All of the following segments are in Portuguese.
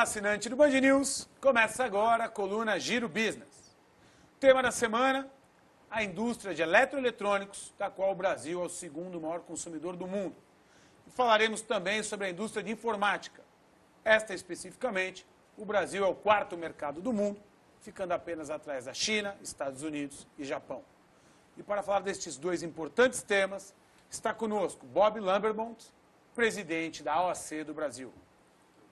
assinante do Band News, começa agora a coluna Giro Business. Tema da semana, a indústria de eletroeletrônicos, da qual o Brasil é o segundo maior consumidor do mundo. E falaremos também sobre a indústria de informática. Esta especificamente, o Brasil é o quarto mercado do mundo, ficando apenas atrás da China, Estados Unidos e Japão. E para falar destes dois importantes temas, está conosco Bob Lambermont, presidente da AOC do Brasil.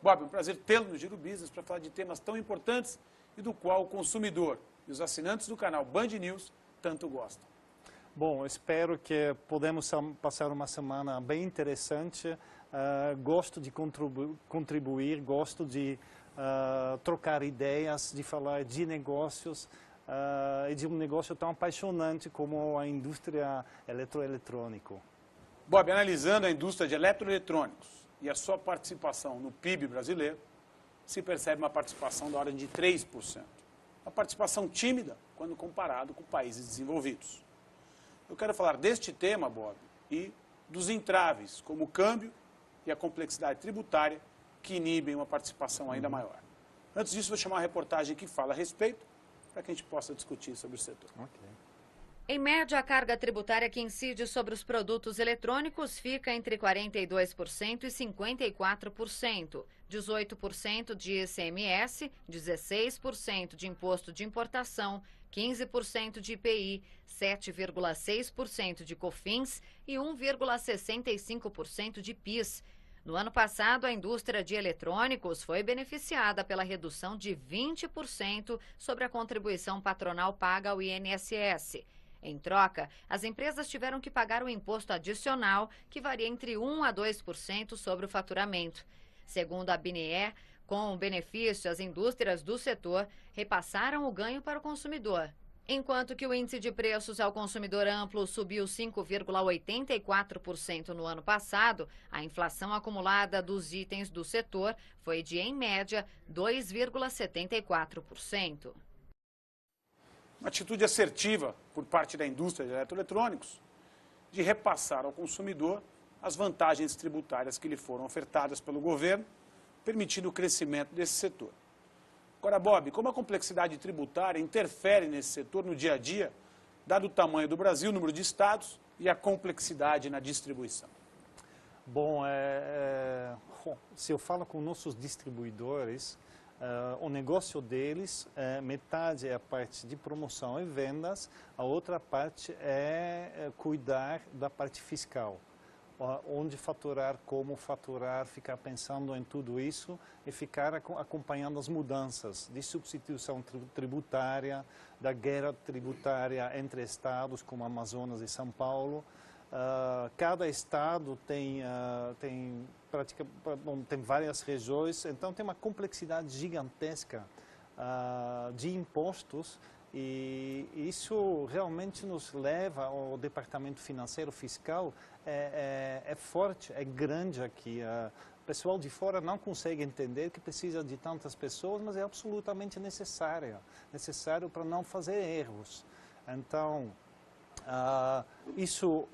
Bob, é um prazer tê-lo no Giro Business para falar de temas tão importantes e do qual o consumidor e os assinantes do canal Band News tanto gostam. Bom, espero que podemos passar uma semana bem interessante. Gosto de contribuir, gosto de trocar ideias, de falar de negócios e de um negócio tão apaixonante como a indústria eletroeletrônica. Bob, analisando a indústria de eletroeletrônicos e a sua participação no PIB brasileiro, se percebe uma participação da ordem de 3%. Uma participação tímida quando comparado com países desenvolvidos. Eu quero falar deste tema, Bob, e dos entraves, como o câmbio e a complexidade tributária, que inibem uma participação ainda maior. Antes disso, vou chamar uma reportagem que fala a respeito, para que a gente possa discutir sobre o setor. Okay. Em média, a carga tributária que incide sobre os produtos eletrônicos fica entre 42% e 54%, 18% de ICMS, 16% de imposto de importação, 15% de IPI, 7,6% de COFINS e 1,65% de PIS. No ano passado, a indústria de eletrônicos foi beneficiada pela redução de 20% sobre a contribuição patronal paga ao INSS. Em troca, as empresas tiveram que pagar um imposto adicional que varia entre 1% a 2% sobre o faturamento. Segundo a BNE, com o benefício, as indústrias do setor repassaram o ganho para o consumidor. Enquanto que o índice de preços ao consumidor amplo subiu 5,84% no ano passado, a inflação acumulada dos itens do setor foi de, em média, 2,74%. Uma atitude assertiva por parte da indústria de eletroeletrônicos de repassar ao consumidor as vantagens tributárias que lhe foram ofertadas pelo governo, permitindo o crescimento desse setor. Agora, Bob, como a complexidade tributária interfere nesse setor no dia a dia, dado o tamanho do Brasil, o número de estados e a complexidade na distribuição? Bom, se eu falo com nossos distribuidores, o negócio deles, metade é a parte de promoção e vendas, a outra parte é cuidar da parte fiscal. Onde faturar, como faturar, ficar pensando em tudo isso e ficar acompanhando as mudanças de substituição tributária, da guerra tributária entre estados como Amazonas e São Paulo. Cada estado tem várias regiões, então tem uma complexidade gigantesca de impostos. E isso realmente nos leva ao departamento financeiro fiscal, é forte, é grande aqui. O pessoal de fora não consegue entender que precisa de tantas pessoas, mas é absolutamente necessário para não fazer erros. Então,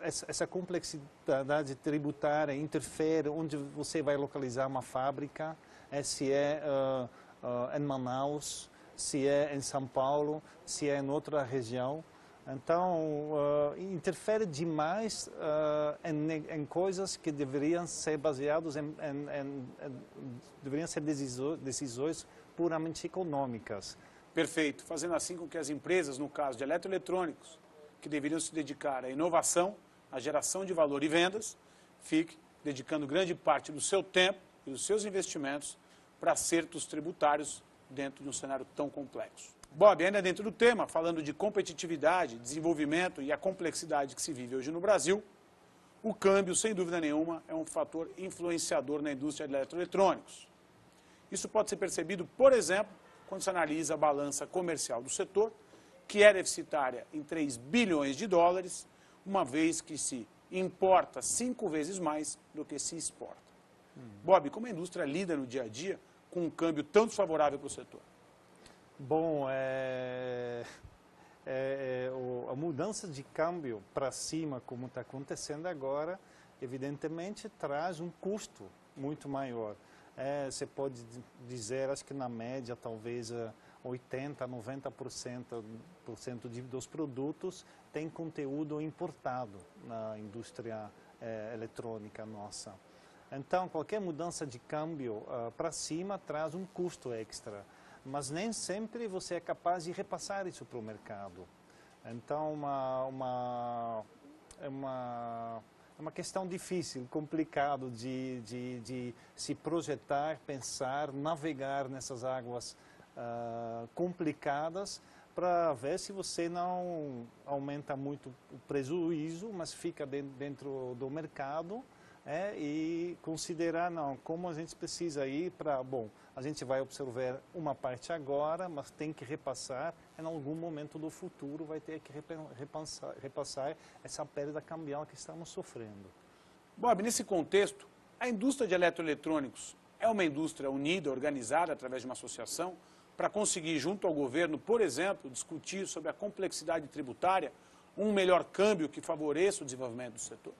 essa complexidade tributária interfere onde você vai localizar uma fábrica, se é em Manaus, se é em São Paulo, se é em outra região. Então, interfere demais em coisas que deveriam ser baseadas deveriam ser decisões puramente econômicas. Perfeito. Fazendo assim com que as empresas, no caso de eletroeletrônicos, que deveriam se dedicar à inovação, à geração de valor e vendas, fiquem dedicando grande parte do seu tempo e dos seus investimentos para acertos tributários dentro de um cenário tão complexo. Bob, ainda dentro do tema, falando de competitividade, desenvolvimento e a complexidade que se vive hoje no Brasil, o câmbio, sem dúvida nenhuma, é um fator influenciador na indústria de eletroeletrônicos. Isso pode ser percebido, por exemplo, quando se analisa a balança comercial do setor, que é deficitária em 3 bilhões de dólares, uma vez que se importa 5 vezes mais do que se exporta. Bob, como a indústria lida no dia a dia com um câmbio tão desfavorável para o setor? Bom, a mudança de câmbio para cima, como está acontecendo agora, evidentemente traz um custo muito maior. Você pode dizer, acho que na média, talvez 80% a 90% dos produtos tem conteúdo importado na indústria eletrônica nossa. Então, qualquer mudança de câmbio para cima traz um custo extra, mas nem sempre você é capaz de repassar isso para o mercado. Então, é uma questão difícil, complicado de se projetar, pensar, navegar nessas águas complicadas para ver se você não aumenta muito o prejuízo, mas fica dentro do mercado e considerar, não, como a gente precisa ir para, bom, a gente vai absorver uma parte agora, mas tem que repassar, em algum momento do futuro vai ter que repassar essa perda cambial que estamos sofrendo. Bob, nesse contexto, a indústria de eletroeletrônicos é uma indústria unida, organizada através de uma associação, para conseguir, junto ao governo, por exemplo, discutir sobre a complexidade tributária, um melhor câmbio que favoreça o desenvolvimento do setor?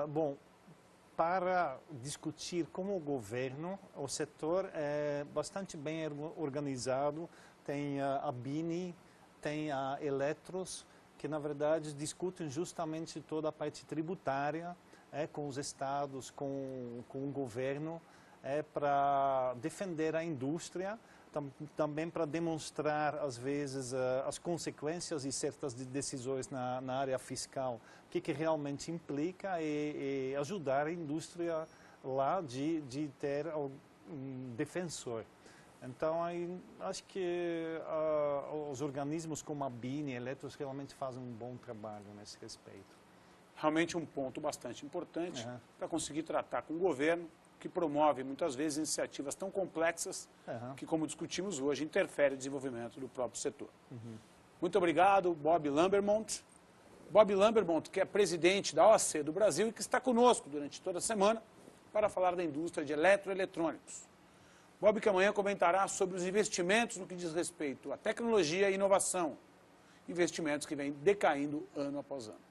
Bom, para discutir com o governo, o setor é bastante bem organizado. Tem a BINI, tem a Eletros, que na verdade discutem justamente toda a parte tributária com os estados, com o governo, para defender a indústria, também para demonstrar, às vezes, as consequências de certas decisões na área fiscal, o que realmente implica e ajudar a indústria lá de ter um defensor. Então, acho que os organismos como a BINI e a Eletros realmente fazem um bom trabalho nesse respeito. Realmente um ponto bastante importante para conseguir tratar com o governo, que promove muitas vezes iniciativas tão complexas que, como discutimos hoje, interfere no desenvolvimento do próprio setor. Muito obrigado, Bob Lambermont. Bob Lambermont, que é presidente da OAC do Brasil e que está conosco durante toda a semana para falar da indústria de eletroeletrônicos. Bob, que amanhã comentará sobre os investimentos no que diz respeito à tecnologia e inovação, investimentos que vêm decaindo ano após ano.